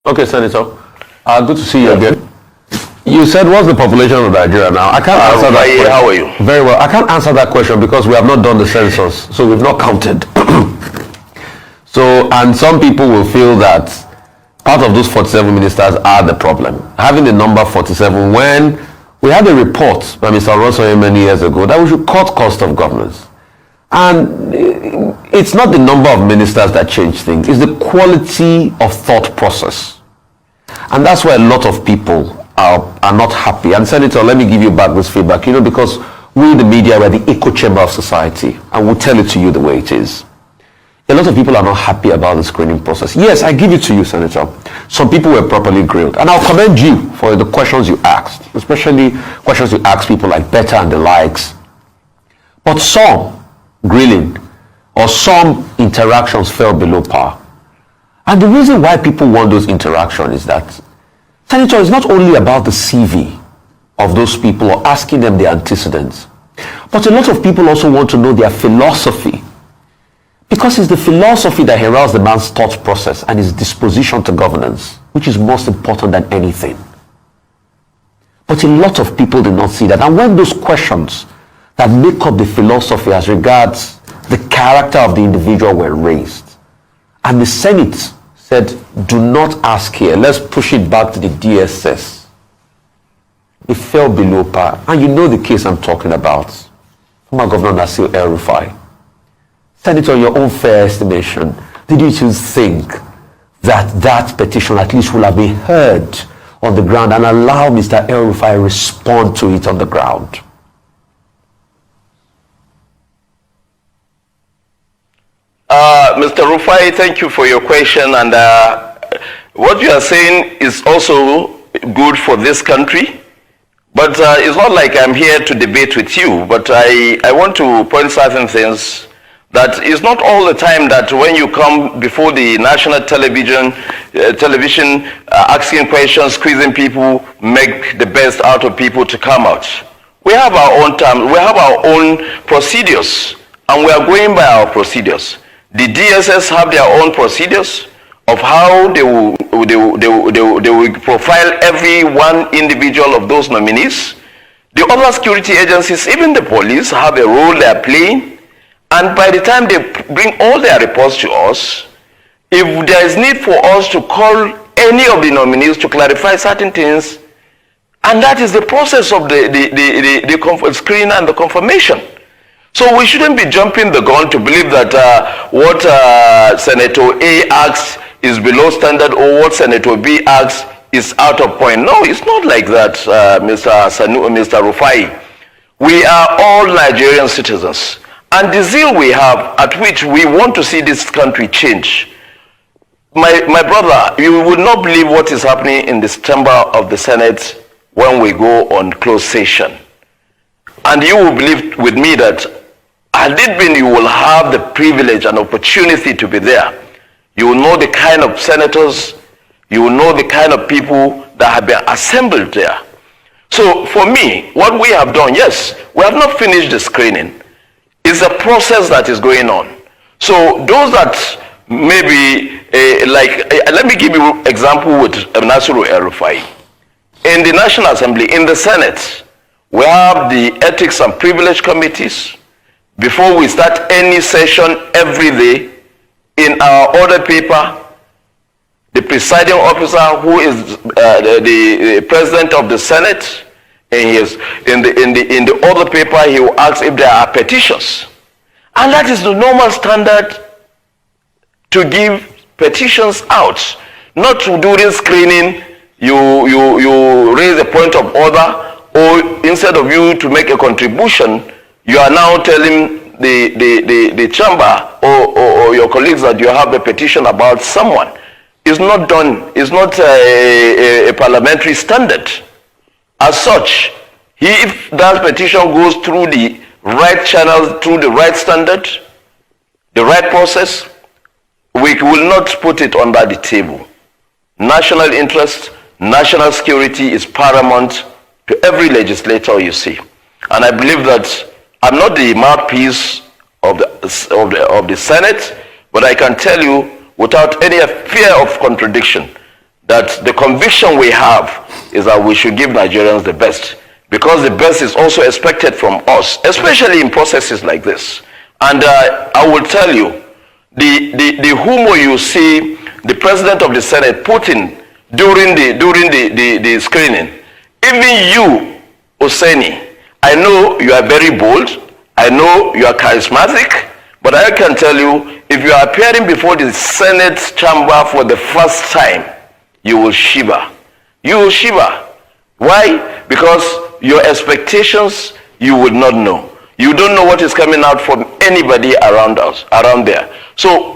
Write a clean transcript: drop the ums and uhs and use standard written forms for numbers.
Okay, Senator. Good to see you again. You said, what's the population of Nigeria now? I can't answer that question. How are you? Very well. I can't answer that question because we have not done the census, so we've not counted. So, and some people will feel that part of those 47 ministers are the problem. Having the number 47, when we had a report by Mr. Russell many years ago that we should cut cost of governance. And it's not the number of ministers that change things, it's the quality of thought process. And that's why a lot of people are not happy. And Senator, let me give you back this feedback, because we, the media, we're the echo chamber of society, and we'll tell it to you the way it is. A lot of people are not happy about the screening process. Yes, I give it to you, Senator. Some people were properly grilled. And I'll commend you for the questions you asked, especially questions you asked people like Better and the likes. But some grilling or some interactions fell below par. And the reason why people want those interactions is that, Senator, it's not only about the CV of those people or asking them their antecedents, but a lot of people also want to know their philosophy. Because it's the philosophy that heralds the man's thought process and his disposition to governance, which is most important than anything. But a lot of people did not see that. And when those questions that make up the philosophy as regards the character of the individual were raised, and the Senate said, do not ask here, let's push it back to the DSS, it fell below par. And you know the case I'm talking about, former Governor Nasir El-rufai. Senator, your own fair estimation, did you think that that petition at least will have been heard on the ground and allow Mr. El-rufai respond to it on the ground? Mr. Rufai, thank you for your question, and what you are saying is also good for this country, but it's not like I'm here to debate with you, but I want to point certain things, that it's not all the time that when you come before the national television asking questions, quizzing people, make the best out of people to come out. We have our own time, we have our own procedures, and we are going by our procedures. The DSS have their own procedures of how they will profile every one individual of those nominees. The other security agencies, even the police, have a role they are playing. And by the time they bring all their reports to us, if there is need for us to call any of the nominees to clarify certain things, and that is the process of the screen and the confirmation. So we shouldn't be jumping the gun to believe that what Senator A asks is below standard or what Senator B asks is out of point. No, it's not like that, Mr. Rufai. We are all Nigerian citizens. And the zeal we have at which we want to see this country change. My brother, you would not believe what is happening in this chamber of the Senate when we go on closed session. And you will believe with me that had it been you will have the privilege and opportunity to be there, you will know the kind of senators, you will know the kind of people that have been assembled there. So for me, what we have done, yes, we have not finished the screening. It's a process that is going on. So those that maybe, let me give you an example with Nasir El-rufai. In the National Assembly, in the Senate, we have the Ethics and Privilege Committees. Before we start any session every day, in our order paper, the presiding officer, who is the president of the Senate, in the other paper, he will ask if there are petitions. And that is the normal standard to give petitions out. Not during screening, you raise a point of order, or instead of you to make a contribution, you are now telling the chamber or your colleagues that you have a petition about someone. It's not done, it's not a parliamentary standard. As such, if that petition goes through the right channel, through the right standard, the right process, we will not put it under the table. National interest, national security is paramount to every legislator you see. And I believe that I'm not the mouthpiece of the Senate, but I can tell you without any fear of contradiction that the conviction we have is that we should give Nigerians the best, because the best is also expected from us, especially in processes like this. And I will tell you, the humor you see the President of the Senate putting during the screening, even you, Oseni, I know you are very bold, I know you are charismatic, but I can tell you, if you are appearing before the Senate chamber for the first time, you will shiver. You will shiver. Why? Because your expectations, you would not know. You don't know what is coming out from anybody around there. So